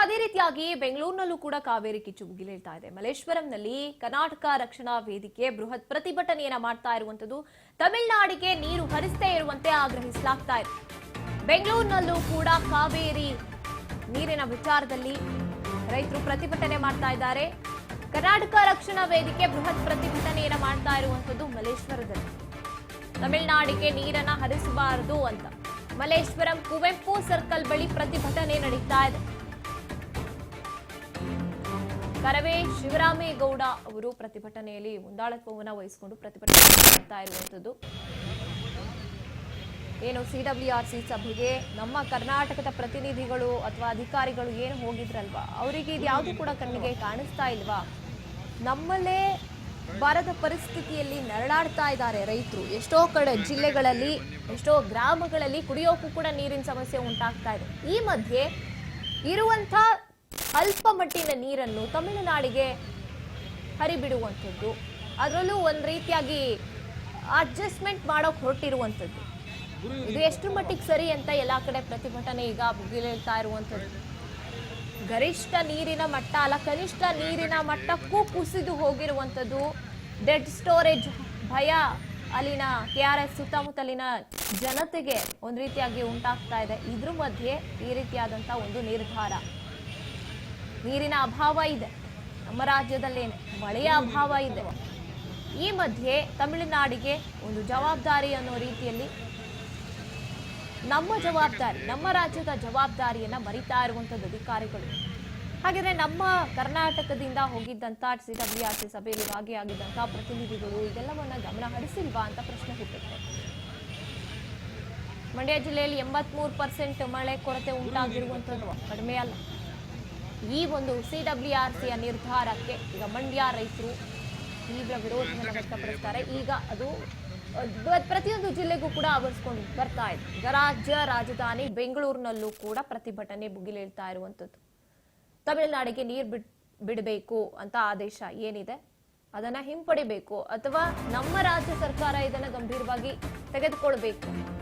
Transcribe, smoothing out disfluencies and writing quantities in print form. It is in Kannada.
ಅದೇ ರೀತಿಯಾಗಿ ಬೆಂಗಳೂರಿನಲ್ಲೂ ಕೂಡ ಕಾವೇರಿ ಕಿಚ್ಚು ಮುಗಿಲೇಳ್ತಾ ಇದೆ. ಮಲ್ಲೇಶ್ವರಂನಲ್ಲಿ ಕರ್ನಾಟಕ ರಕ್ಷಣಾ ವೇದಿಕೆ ಬೃಹತ್ ಪ್ರತಿಭಟನೆಯನ್ನ ಮಾಡ್ತಾ ಇರುವಂತದ್ದು ತಮಿಳುನಾಡಿಗೆ ನೀರು ಹರಿಸದೇ ಇರುವಂತೆ ಆಗ್ರಹಿಸಲಾಗ್ತಾ ಇದೆ. ಬೆಂಗಳೂರಿನಲ್ಲೂ ಕೂಡ ಕಾವೇರಿ ನೀರಿನ ವಿಚಾರದಲ್ಲಿ ರೈತರು ಪ್ರತಿಭಟನೆ ಮಾಡ್ತಾ ಇದ್ದಾರೆ. ಕರ್ನಾಟಕ ರಕ್ಷಣಾ ವೇದಿಕೆ ಬೃಹತ್ ಪ್ರತಿಭಟನೆಯನ್ನ ಮಾಡ್ತಾ ಇರುವಂತದ್ದು ಮಲ್ಲೇಶ್ವರದಲ್ಲಿ ತಮಿಳುನಾಡಿಗೆ ನೀರನ್ನ ಹರಿಸಬಾರದು ಅಂತ ಮಲ್ಲೇಶ್ವರಂ ಕುವೆಂಪು ಸರ್ಕಲ್ ಬಳಿ ಪ್ರತಿಭಟನೆ ನಡೀತಾ ಇದೆ. ಕರವೇ ಶಿವರಾಮೇಗೌಡ ಅವರು ಪ್ರತಿಭಟನೆಯಲ್ಲಿ ಮುಂದಾಳತ್ವವನ್ನು ವಹಿಸಿಕೊಂಡು ಪ್ರತಿಭಟನೆ ಮಾಡ್ತಾ ಇರುವಂತದ್ದು. ಏನು ಸಿಡಬ್ಲ್ಯೂಆರ್ಸಿ ಸಭೆಗೆ ನಮ್ಮ ಕರ್ನಾಟಕದ ಪ್ರತಿನಿಧಿಗಳು ಅಥವಾ ಅಧಿಕಾರಿಗಳು ಏನು ಹೋಗಿದ್ರಲ್ವಾ, ಅವರಿಗೆ ಇದ್ಯಾವುದು ಕೂಡ ಕಣ್ಣಿಗೆ ಕಾಣಿಸ್ತಾ ಇಲ್ವಾ? ನಮ್ಮಲ್ಲೇ ಬರದ ಪರಿಸ್ಥಿತಿಯಲ್ಲಿ ನರಳಾಡ್ತಾ ಇದ್ದಾರೆ ರೈತರು. ಎಷ್ಟೋ ಕಡೆ ಜಿಲ್ಲೆಗಳಲ್ಲಿ, ಎಷ್ಟೋ ಗ್ರಾಮಗಳಲ್ಲಿ ಕುಡಿಯೋಕ್ಕೂ ಕೂಡ ನೀರಿನ ಸಮಸ್ಯೆ ಉಂಟಾಗ್ತಾ ಇದೆ. ಈ ಮಧ್ಯೆ ಇರುವಂತ ಅಲ್ಪ ಮಟ್ಟಿನ ನೀರನ್ನು ತಮಿಳುನಾಡಿಗೆ ಹರಿಬಿಡುವಂಥದ್ದು, ಅದರಲ್ಲೂ ಒಂದು ರೀತಿಯಾಗಿ ಅಡ್ಜಸ್ಟ್ಮೆಂಟ್ ಮಾಡೋಕೆ ಹೊರಟಿರುವಂಥದ್ದು, ಇದು ಎಷ್ಟು ಮಟ್ಟಿಗೆ ಸರಿ ಅಂತ ಎಲ್ಲಾ ಕಡೆ ಪ್ರತಿಭಟನೆ ಈಗ ಮುಗಿಲೇಳ್ತಾ ಇರುವಂಥದ್ದು. ಗರಿಷ್ಠ ನೀರಿನ ಮಟ್ಟ ಅಲ್ಲ, ಕನಿಷ್ಠ ನೀರಿನ ಮಟ್ಟಕ್ಕೂ ಕುಸಿದು ಹೋಗಿರುವಂಥದ್ದು. ಡೆಡ್ ಸ್ಟೋರೇಜ್ ಭಯ ಅಲ್ಲಿನ ಕೆಆರ್ಎಸ್ ಸುತ್ತಮುತ್ತಲಿನ ಜನತೆಗೆ ಒಂದು ರೀತಿಯಾಗಿ ಉಂಟಾಗ್ತಾ ಇದೆ. ಇದ್ರ ಮಧ್ಯೆ ಈ ರೀತಿಯಾದಂಥ ಒಂದು ನಿರ್ಧಾರ. ನೀರಿನ ಅಭಾವ ಇದೆ ನಮ್ಮ ರಾಜ್ಯದಲ್ಲೇನೆ, ಮಳೆಯ ಅಭಾವ ಇದೆ. ಈ ಮಧ್ಯೆ ತಮಿಳುನಾಡಿಗೆ ಒಂದು ಜವಾಬ್ದಾರಿ ಅನ್ನೋ ರೀತಿಯಲ್ಲಿ ನಮ್ಮ ಜವಾಬ್ದಾರಿ, ನಮ್ಮ ರಾಜ್ಯದ ಜವಾಬ್ದಾರಿಯನ್ನ ಮರಿತಾ ಇರುವಂತದ್ದು ಅಧಿಕಾರಿಗಳು. ಹಾಗಿದ್ರೆ ನಮ್ಮ ಕರ್ನಾಟಕದಿಂದ ಹೋಗಿದ್ದಂತ ಸಿಡಬ್ಲ್ಯೂಆರ್ಸಿ ಸಭೆಯಲ್ಲಿ ಭಾಗಿಯಾಗಿದ್ದಂತಹ ಪ್ರತಿನಿಧಿಗಳು ಇದೆಲ್ಲವನ್ನ ಗಮನ ಹರಿಸಿಲ್ವಾ ಅಂತ ಪ್ರಶ್ನೆ ಹುಟ್ಟುತ್ತೆ. ಮಂಡ್ಯ ಜಿಲ್ಲೆಯಲ್ಲಿ 83% ಮಳೆ ಕೊರತೆ ಉಂಟಾಗಿರುವಂತದ್ದು ಕಡಿಮೆ ಅಲ್ಲ. ಈ ಒಂದು ಸಿಡಬ್ಲ್ಯೂಆರ್ಸಿಯ ನಿರ್ಧಾರಕ್ಕೆ ಈಗ ಮಂಡ್ಯ ರೈತರು ತೀವ್ರ ವಿರೋಧವನ್ನು ವ್ಯಕ್ತಪಡಿಸ್ತಾರೆ. ಈಗ ಅದು ಪ್ರತಿಯೊಂದು ಜಿಲ್ಲೆಗೂ ಕೂಡ ಆವರಿಸಿಕೊಂಡು ಬರ್ತಾ ಇದೆ. ಈಗ ರಾಜ್ಯ ರಾಜಧಾನಿ ಬೆಂಗಳೂರಿನಲ್ಲೂ ಕೂಡ ಪ್ರತಿಭಟನೆ ಭುಗಿಲೇಳ್ತಾ ಇರುವಂತದ್ದು. ತಮಿಳುನಾಡಿಗೆ ನೀರು ಬಿಡಬೇಕು ಅಂತ ಆದೇಶ ಏನಿದೆ ಅದನ್ನ ಹಿಂಪಡಿಬೇಕು ಅಥವಾ ನಮ್ಮ ರಾಜ್ಯ ಸರ್ಕಾರ ಇದನ್ನ ಗಂಭೀರವಾಗಿ ತೆಗೆದುಕೊಳ್ಬೇಕು.